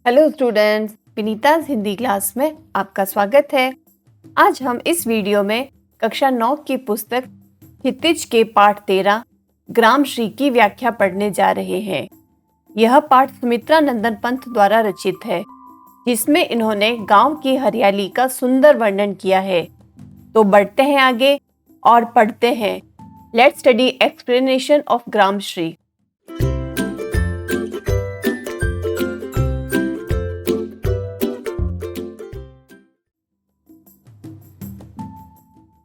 Hello students, Vinita Hindi class में आपका स्वागत है। आज हम इस वीडियो में कक्षा 9 की पुस्तक क्षितिज के पाठ 13 ग्रामश्री की व्याख्या पढ़ने जा रहे हैं। यह पाठ सुमित्रा नंदन पंत द्वारा रचित है, जिसमें इन्होंने गांव की हरियाली का सुंदर वर्णन किया है। तो बढ़ते हैं आगे और पढ़ते हैं। Let's study explanation of Gramshree.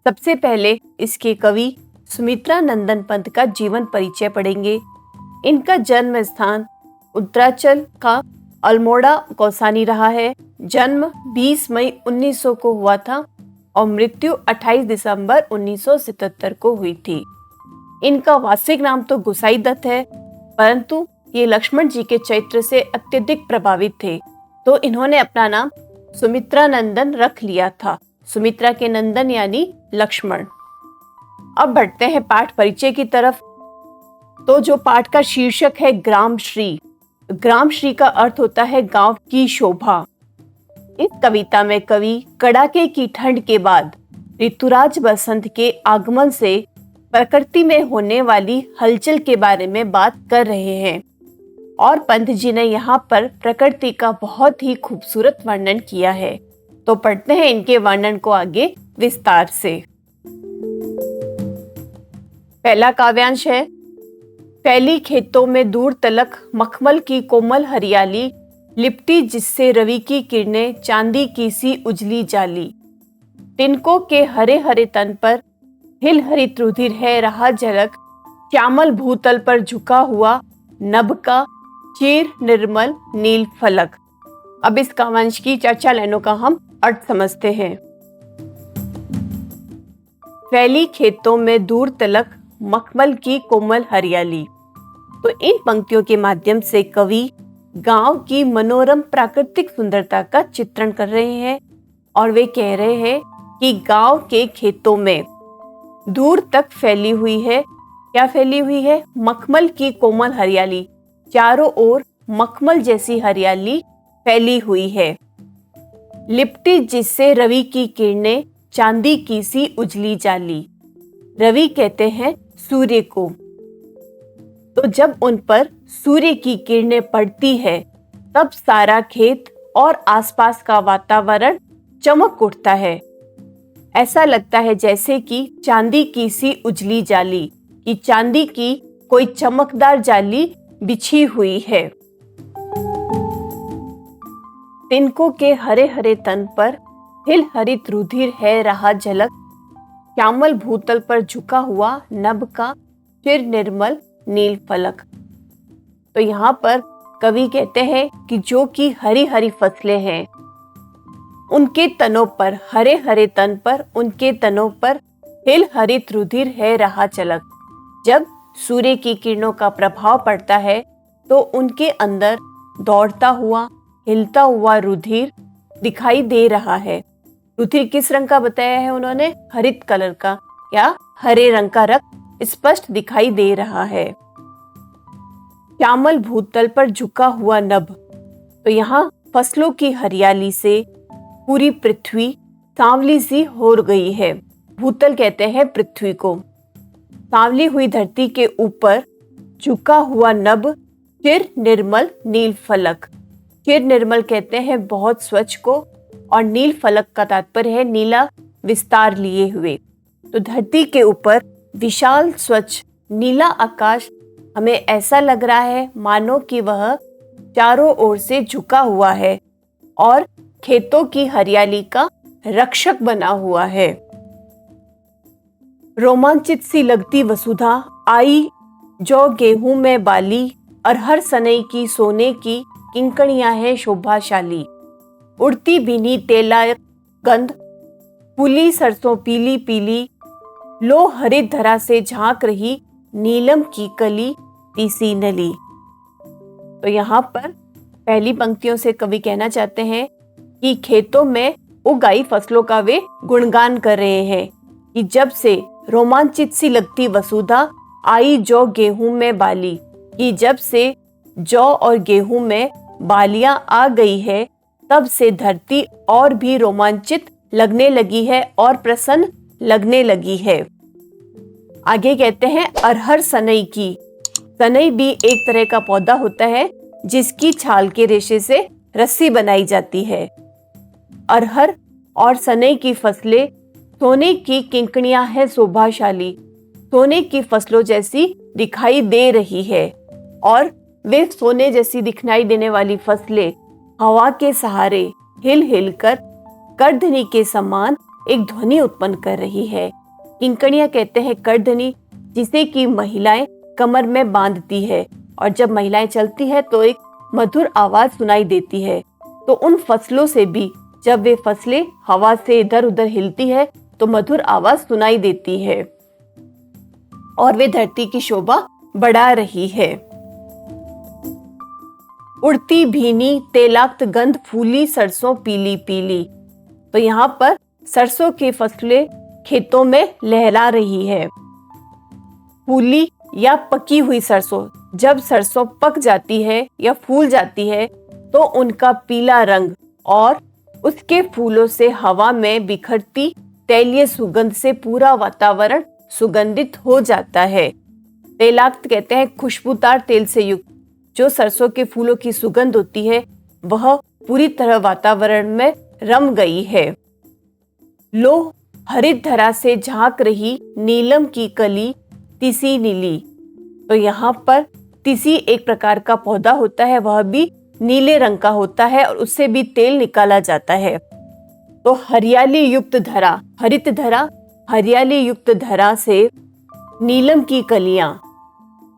सबसे पहले इसके कवि सुमित्रा नंदन पंत का जीवन परिचय पढ़ेंगे। इनका जन्म स्थान उत्तरांचल का अल्मोड़ा कौसानी रहा है। जन्म 20 मई 1900 को हुआ था और मृत्यु 28 दिसंबर 1977 को हुई थी। इनका वास्तविक नाम तो गुसाई दत्त है, परंतु ये लक्ष्मण जी के चरित्र से अत्यधिक प्रभावित थे, तो इन्होंने अपना नाम सुमित्रा नंदन रख लिया था। सुमित्रा के नंदन यानी लक्ष्मण। अब बढ़ते हैं पाठ परिचय की तरफ। तो जो पाठ का शीर्षक है ग्रामश्री। ग्रामश्री का अर्थ होता है गांव की शोभा। इस कविता में कवि कड़ाके की ठंड के बाद ऋतुराज बसंत के आगमन से प्रकृति में होने वाली हलचल के बारे में बात कर रहे हैं और पंत जी ने यहाँ पर प्रकृति का बहुत ही खूबसूरत वर्णन किया है। तो पढ़ते हैं इनके वर्णन को आगे विस्तार से। पहला काव्यांश है। फैली खेतों में दूर तलक मखमल की कोमल हरियाली, लिपटी जिससे रवि की किरणें चांदी की सी उजली जाली। तिनकों के हरे हरे तन पर हिल हरित रुधिर है रहा झलक, श्यामल भूतल पर झुका हुआ नभ का चीर निर्मल नील फलक। अब इस काव्यांश की चर्चा लाइनों का हम अर्थ समझते हैं। फैली खेतों में दूर तलक मखमल की कोमल हरियाली। तो इन पंक्तियों के माध्यम से कवि गांव की मनोरम प्राकृतिक सुंदरता का चित्रण कर रहे हैं और वे कह रहे हैं कि गांव के खेतों में दूर तक फैली हुई है, क्या फैली हुई है? मखमल की कोमल हरियाली। चारों ओर मखमल जैसी हरियाली फैली हुई है, लिपटी जिससे रवि की किरणें चांदी की सी उजली जाली। रवि कहते हैं सूर्य को। तो जब उन पर सूर्य की किरणें पड़ती है तब सारा खेत और आसपास का वातावरण चमक उठता है। ऐसा लगता है जैसे कि चांदी की सी उजली जाली, कि चांदी की कोई चमकदार जाली बिछी हुई है। तिनकों के हरे हरे तन पर हिल हरित रुधिर है रहा झलक, श्यामल भूतल पर झुका हुआ नभ का चिर निर्मल नील फलक। तो यहाँ पर कवि कहते हैं कि जो कि हरी हरी फसलें हैं, उनके तनों पर, हरे हरे तन पर, उनके तनों पर हिल हरित रुधिर है रहा झलक। जब सूर्य की किरणों का प्रभाव पड़ता है तो उनके अंदर दौड़ता हुआ, हिलता हुआ रुधिर दिखाई दे रहा है। रुधिर किस रंग का बताया है उन्होंने? हरित कलर का या हरे रंग का रक्त स्पष्ट दिखाई दे रहा है। श्यामल भूतल पर झुका हुआ नभ। तो यहाँ फसलों की हरियाली से पूरी पृथ्वी सांवली सी हो गई है। भूतल कहते हैं पृथ्वी को। सांवली हुई धरती के ऊपर झुका हुआ नभ, चिर निर्मल नील फलक। चिर निर्मल कहते हैं बहुत स्वच्छ को, और नील फलक का तात्पर्य है नीला विस्तार लिए हुए। तो धरती के ऊपर विशाल स्वच्छ नीला आकाश हमें ऐसा लग रहा है मानो कि वह चारों ओर से झुका हुआ है और खेतों की हरियाली का रक्षक बना हुआ है। रोमांचित सी लगती वसुधा आई जो गेहूं में बाली, अरहर सनई की सोने की किंकणियां हैं शोभाशाली। उड़ती भीनी तेला गंध, फूली सरसों पीली पीली, लो हरित धरा से झांक रही नीलम की कली तीसी नली। तो यहाँ पर पहली पंक्तियों से कवि कहना चाहते हैं कि खेतों में उगाई फसलों का वे गुणगान कर रहे हैं कि जब से रोमांचित सी लगती वसुधा आई जो गेहूं में बाली, कि जब से जौ और गेहूं में बालियां आ गई है, तब से धरती और भी रोमांचित लगने लगी है और प्रसन्न लगने लगी है। आगे कहते हैं अरहर सनई की। सनई भी एक तरह का पौधा होता है जिसकी छाल के रेशे से रस्सी बनाई जाती है। अरहर और सनई की फसलें सोने की किंकणियां हैं, शोभाशाली सोने की फसलों जैसी दिखाई दे रही है, और वे सोने जैसी दिखाई देने वाली फसलें हवा के सहारे हिल हिल कर करधनी के समान एक ध्वनि उत्पन्न कर रही है। किंकणियां कहते हैं करधनी, जिसे कि महिलाएं कमर में बांधती है, और जब महिलाएं चलती है तो एक मधुर आवाज सुनाई देती है। तो उन फसलों से भी जब वे फसलें हवा से इधर उधर हिलती है तो मधुर आवाज सुनाई देती है, और वे धरती की शोभा बढ़ा रही है। उड़ती भीनी तेलाक्त गंध फूली सरसों पीली पीली। तो यहाँ पर सरसों की फसलें खेतों में लहरा रही है। फूली या पकी हुई सरसों, जब सरसों पक जाती है या फूल जाती है तो उनका पीला रंग और उसके फूलों से हवा में बिखरती तैलीय सुगंध से पूरा वातावरण सुगंधित हो जाता है। तेलाक्त कहते हैं खुशबूदार तेल से युक्त जो सरसों के फूलों की सुगंध होती है, वह पूरी तरह वातावरण में रम गई है। लो हरित धरा से झांक रही नीलम की कली तिसी नीली। तो यहाँ पर तिसी एक प्रकार का पौधा होता है, वह भी नीले रंग का होता है और उससे भी तेल निकाला जाता है। तो हरियाली युक्त धरा, हरित धरा, हरियाली युक्त धरा से नीलम की कलियां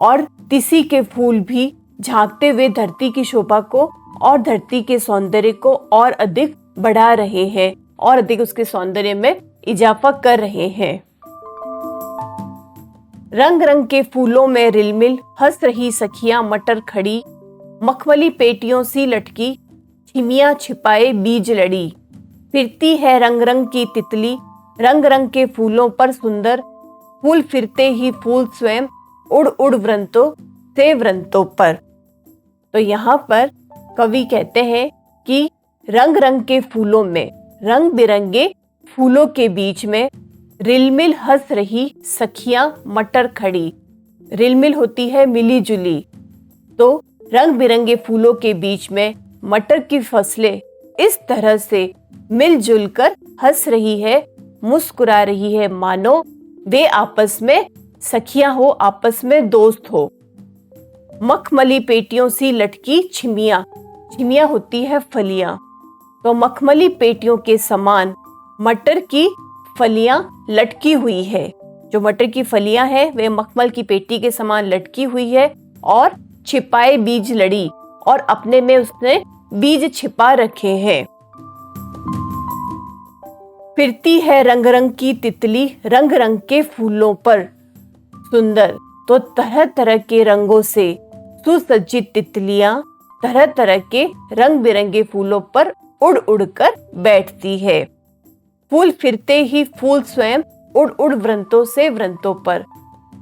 और तिसी के फूल भी झांकते हुए धरती की शोभा को और धरती के सौंदर्य को और अधिक बढ़ा रहे हैं और अधिक उसके सौंदर्य में इजाफा कर रहे हैं। रंग रंग के फूलों में रिलमिल हंस रही सखियां मटर खड़ी, मखमली पेटियों सी लटकी छिमियां छिपाए बीज लड़ी। फिरती है रंग रंग की तितली, रंग रंग के फूलों पर सुंदर, फूल फिरते ही फूल स्वयं उड़ उड़ वृंतों से वृंतों पर। तो यहाँ पर कवि कहते हैं कि रंग रंग के फूलों में, रंग बिरंगे फूलों के बीच में रिलमिल हंस रही सखियां मटर खड़ी। रिलमिल होती है मिली जुली, तो रंग बिरंगे फूलों के बीच में मटर की फसलें इस तरह से मिलजुल कर हंस रही है, मुस्कुरा रही है, मानो वे आपस में सखियां हो, आपस में दोस्त हो। मखमली पेटियों सी लटकी छिमियां, छिमियां होती है फलियां, तो मखमली पेटियों के समान मटर की फलियां लटकी हुई है। जो मटर की फलियां है वे मखमल की पेटी के समान लटकी हुई है और छिपाए बीज लड़ी, और अपने में उसने बीज छिपा रखे हैं। फिरती है रंग रंग की तितली, रंग रंग के फूलों पर सुंदर। तो तरह तरह के रंगों से सुसज्जित तितलियां तरह तरह के रंग बिरंगे फूलों पर उड़ उड़ कर बैठती है। फूल फिरते ही फूल स्वयं उड़ उड़ वृंतों से वृंतों पर।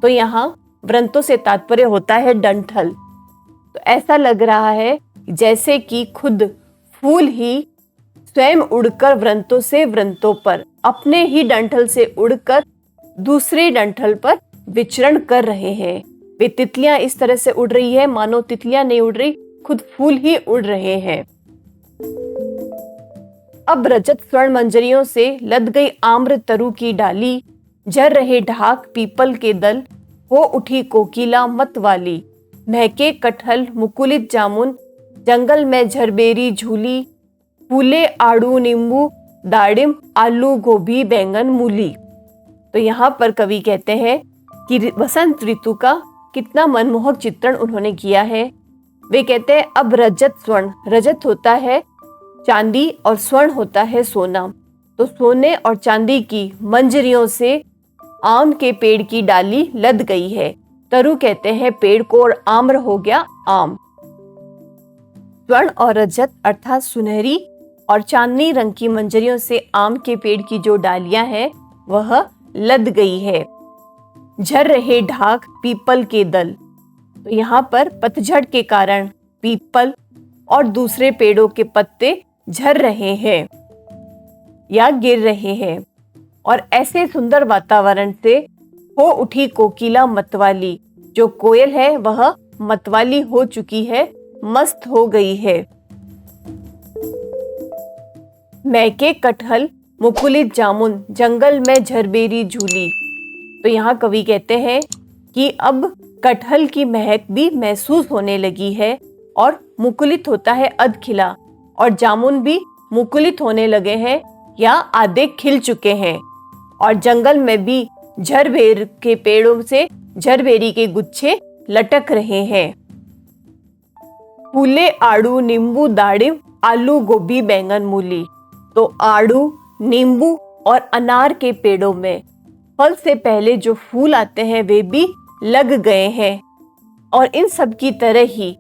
तो यहाँ वृंतों से तात्पर्य होता है डंठल। तो ऐसा लग रहा है जैसे कि खुद फूल ही स्वयं उड़कर वृंतों से वृंतों पर अपने ही डंठल से उड़कर दूसरे डंठल पर विचरण कर रहे हैं। वे तितलियां इस तरह से उड़ रही है मानो तितलियां नहीं उड़ रही, खुद फूल ही उड़ रहे हैं। अब रजत स्वर्ण मंजरियों से लद गई आम्र तरु की डाली, झर रहे ढाक पीपल के दल, हो उठी कोकिला मत वाली। महके कटहल मुकुलित जामुन, जंगल में झरबेरी झूली, फूले आड़ू नींबू दाड़िम आलू गोभी बैंगन मूली। तो यहाँ पर कवि कहते हैं कि वसंत ऋतु का कितना मनमोहक चित्रण उन्होंने किया है। वे कहते हैं अब रजत स्वर्ण, रजत होता है चांदी और स्वर्ण होता है सोना। तो सोने और चांदी की मंजरियों से आम के पेड़ की डाली लद गई है। तरु कहते हैं पेड़ को और आम्र हो गया आम। स्वर्ण और रजत अर्थात सुनहरी और चांदनी रंग की मंजरियों से आम के पेड़ की जो डालियां हैं वह लद गई है। झर रहे ढाक पीपल के दल। तो यहाँ पर पतझड़ के कारण पीपल और दूसरे पेड़ों के पत्ते झड़ रहे हैं या गिर रहे हैं। और ऐसे सुंदर वातावरण से हो उठी कोकिला मतवाली। जो कोयल है वह मतवाली हो चुकी है, मस्त हो गई है। महके कटहल मुकुलित जामुन, जंगल में झरबेरी झूली। तो यहाँ कवि कहते हैं कि अब कटहल की महक भी महसूस होने लगी है और मुकुलित होता है अध खिला, और जामुन भी मुकुलित होने लगे हैं या आधे खिल चुके हैं। और जंगल में भी झरबेर के पेड़ों से झरबेरी के गुच्छे लटक रहे हैं। फूले आड़ू नींबू दाड़िम, आलू गोभी बैंगन मूली। तो आड़ू, नींबू और अनार के पेड़ों में फल से पहले जो फूल आते हैं वे भी लग गए हैं। और इन सब की तरह ही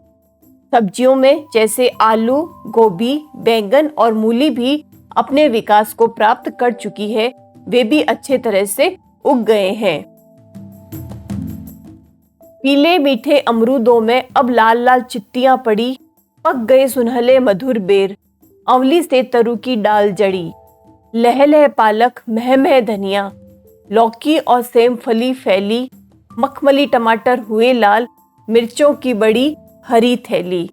सब्जियों में जैसे आलू, गोभी, बैंगन और मूली भी अपने विकास को प्राप्त कर चुकी है, वे भी अच्छे तरह से उग गए हैं। पीले मीठे अमरूदों में अब लाल लाल चित्तियां पड़ी, पक गए सुनहले मधुर बेर, अमली से तरु की डाल जड़ी। लह लह पालक मह मह धनिया, लौकी और सेम फली फैली, मखमली टमाटर हुए लाल, मिर्चों की बड़ी हरी थैली।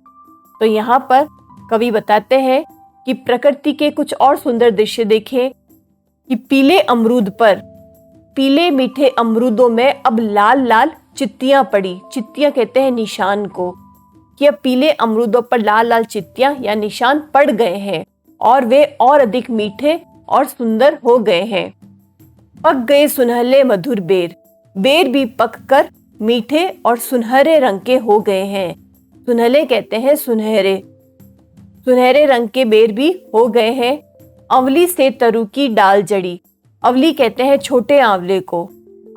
तो यहाँ पर कवि बताते हैं कि प्रकृति के कुछ और सुंदर दृश्य देखें कि पीले अमरूद पर, पीले मीठे अमरूदों में अब लाल लाल चित्तियां पड़ी। चित्तियां कहते हैं निशान को, कि अब पीले अमरूदों पर लाल लाल चित्तियां या निशान पड़ गए हैं और वे और अधिक मीठे और सुंदर हो गए हैं। पक गए सुनहले मधुर बेर, बेर भी पककर मीठे और सुनहरे रंग के हो गए हैं। सुनहले कहते हैं सुनहरे, सुनहरे रंग के बेर भी हो गए हैं। अवली से तरु की डाल जड़ी, अवली कहते हैं छोटे आंवले को।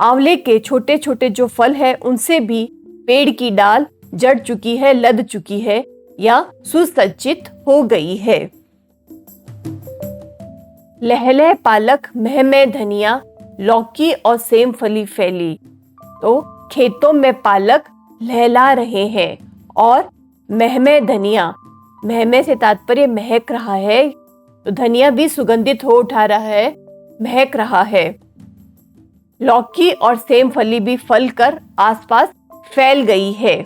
आंवले के छोटे छोटे जो फल है उनसे भी पेड़ की डाल जड़ चुकी है, लद चुकी है या सुसज्जित हो गई है। लहलह पालक मह मह धनिया, लौकी और सेम फली फैली। तो खेतों में पालक लहला रहे हैं और मह मह धनिया, महमे से तात्पर्य महक रहा है, तो धनिया भी सुगंधित हो उठा रहा है, महक रहा है। लौकी और सेम फली भी फल कर आसपास फैल गई है।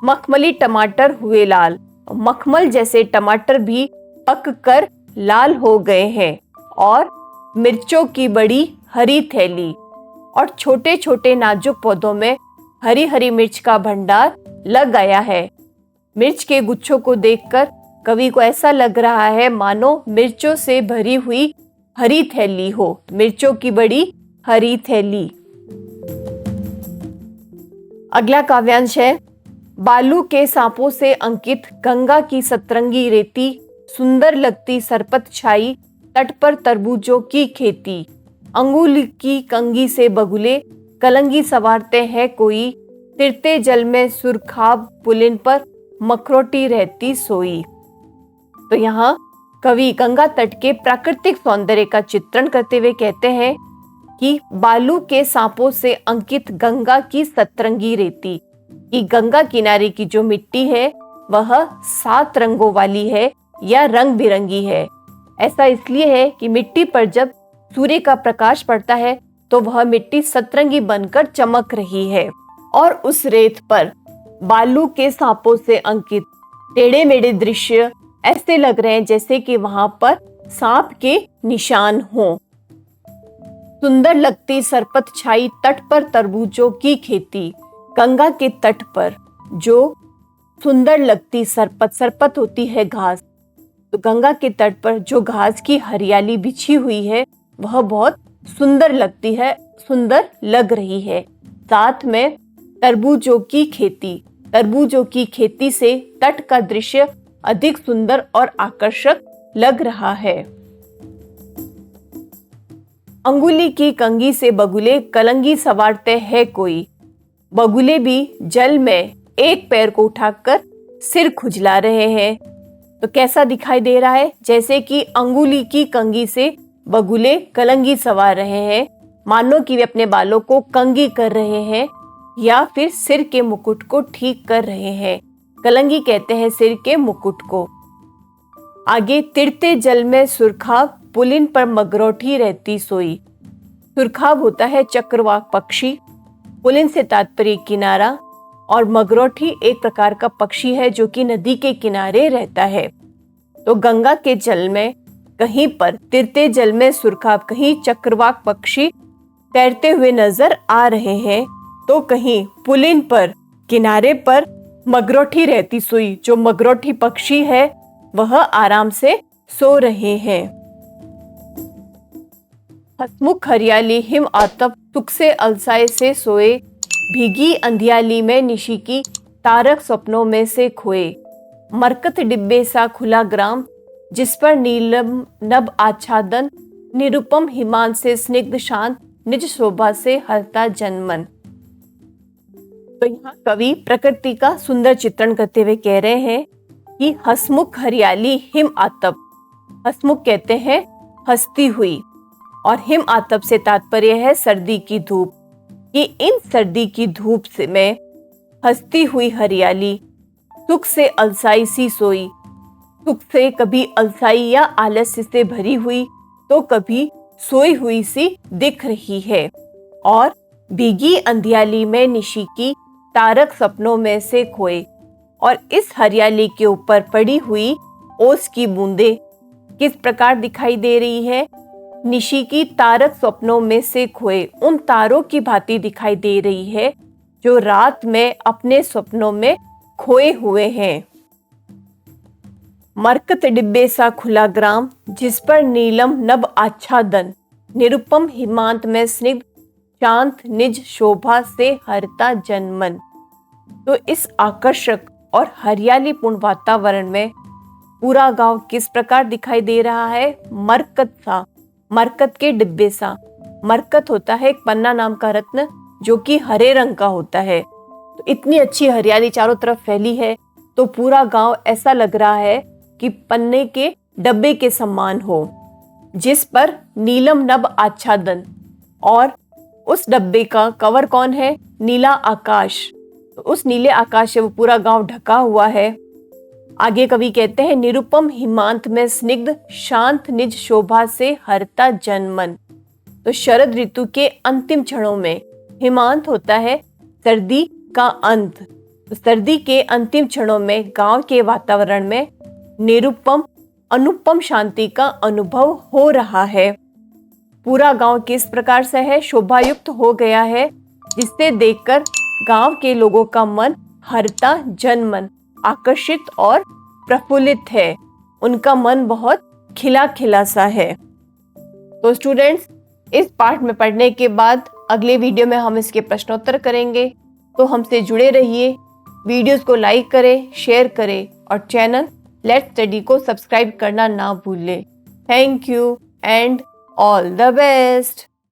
मखमली टमाटर हुए लाल, मखमल जैसे टमाटर भी पक कर लाल हो गए हैं। और मिर्चों की बड़ी हरी थैली, और छोटे छोटे नाजुक पौधों में हरी हरी मिर्च का भंडार लग गया है। मिर्च के गुच्छों को देखकर कवि को ऐसा लग रहा है मानो मिर्चों से भरी हुई हरी थैली हो, मिर्चों की बड़ी हरी थैली। अगला काव्यांश है, बालू के सांपों से अंकित गंगा की सतरंगी रेती, सुंदर लगती सरपत छाई, तट पर तरबूजों की खेती। अंगुली की कंगी से बगुले, कलंगी सवारते हैं कोई, तिरते जल में सुरखाब पुलिन पर, मखरोटी रहती सोई। तो यहाँ कवि गंगा तट के प्राकृतिक सौंदर्य का चित्रण करते हुए कहते हैं कि बालू के सांपों से अंकित गंगा की सतरंगी रेती, कि गंगा किनारे की जो मिट्टी है वह 7 रंगों वाली है या रंग बिरंगी है। ऐसा इसलिए है कि मिट्टी पर जब सूर्य का प्रकाश पड़ता है तो वह मिट्टी सतरंगी बनकर चमक रही है। और उस रेत पर बालू के सांपों से अंकित टेढ़े मेढ़े दृश्य ऐसे लग रहे हैं जैसे कि वहां पर सांप के निशान हों। सुंदर लगती सरपत छाई, तट पर तरबूजों की खेती। गंगा के तट पर जो सुंदर लगती सरपत, सरपत होती है घास, तो गंगा के तट पर जो घास की हरियाली बिछी हुई है वह बहुत सुंदर लगती है, सुंदर लग रही है। साथ में तरबूजों की खेती, तरबूजों की खेती से तट का दृश्य अधिक सुंदर और आकर्षक लग रहा है। अंगुली की कंगी से बगुले, कलंगी सवारते हैं कोई। बगुले भी जल में एक पैर को उठाकर सिर खुजला रहे हैं। तो कैसा दिखाई दे रहा है, जैसे कि अंगुली की कंगी से बगुले कलंगी सवार रहे हैं, मानो कि वे अपने बालों को कंगी कर रहे हैं या फिर सिर के मुकुट को ठीक कर रहे हैं। कलंगी कहते हैं सिर के मुकुट को। आगे, तिड़ते जल में सुरखाब, पुलिन पर मगरौठी रहती सोई। सुरखाब होता है चक्रवाक पक्षी, पुलिन से तात्पर्य किनारा, और मगरौठी एक प्रकार का पक्षी है जो कि नदी के किनारे रहता है। तो गंगा के जल में कहीं पर तिरते जल में सुरखाब, कहीं चक्रवाक पक्षी तैरते हुए नजर आ रहे हैं, तो कहीं पुलिन पर किनारे पर मगरौठी रहती सोई, जो मगरौठी पक्षी है वह आराम से सो रहे हैं। हसमुख हरियाली हिम आतप, सुख से अलसाए से सोए। भीगी अंधियाली में निशी की, तारक सपनों में से खोए। मरकत डिब्बे सा खुला ग्राम, जिस पर नीलम नभ आच्छादन। निरुपम हिमान से स्निग्ध शांत, निज शोभा से हरता जनमन। तो यहाँ कवि प्रकृति का सुंदर चित्रण करते हुए कह रहे हैं कि हसमुख हरियाली हिम आतप, हसमुख कहते हैं हंसती हुई, और हिम आतप से तात्पर्य है सर्दी की धूप, कि इन सर्दी की धूप से में हंसती हुई हरियाली, सुख से अलसाई सी सोई, सुख से कभी अलसाई या आलस्य से भरी हुई, तो कभी सोई हुई सी दिख रही है। और भीगी अंधियाली में निशी की, तारक सपनों में से खोए। और इस हरियाली के ऊपर पड़ी हुई ओस की बूंदे किस प्रकार दिखाई दे रही है? निशी की तारक स्वप्नों में से खोए, उन तारों की भांति दिखाई दे रही है जो रात में अपने स्वप्नों में खोए हुए हैं। मरकत डिब्बे सा खुला ग्राम, जिस पर नीलम नभ आच्छादन। निरुपम हिमांत में स्निग्ध शांत, निज शोभा से हरता जनमन। तो इस आकर्षक और हरियालीपूर्ण वातावरण में पूरा गांव किस प्रकार दिखाई दे रहा है? मरकत सा, मरकत के डिब्बे सा। मरकत होता है एक पन्ना नाम का रत्न जो कि हरे रंग का होता है। तो इतनी अच्छी हरियाली चारों तरफ फैली है, तो पूरा गांव ऐसा लग रहा है कि पन्ने के डब्बे के समान हो, जिस पर नीलम नभ आच्छादन। और उस डब्बे का कवर कौन है? नीला आकाश। तो उस नीले आकाश से वो पूरा गांव ढका हुआ है। आगे कवि कहते हैं, निरुपम हिमांत में स्निग्ध शांत, निज शोभा से हरता जनमन। तो शरद ऋतु के अंतिम क्षणों में, हिमांत होता है सर्दी का अंत, तो सर्दी के अंतिम क्षणों में गांव के वातावरण में निरुपम अनुपम शांति का अनुभव हो रहा है। पूरा गांव किस प्रकार से है? शोभायुक्त हो गया है, जिससे देखकर गांव के लोगों का मन हरता जनमन, आकर्षित और प्रफुल्लित है। उनका मन बहुत खिला खिला सा है। तो स्टूडेंट्स, इस पाठ में पढ़ने के बाद अगले वीडियो में हम इसके प्रश्नोत्तर करेंगे, तो हमसे जुड़े रहिए। वीडियोस को लाइक करें, शेयर करें और चैनल लेट्स स्टडी को सब्सक्राइब करना ना भूलें। Thank you and all the best.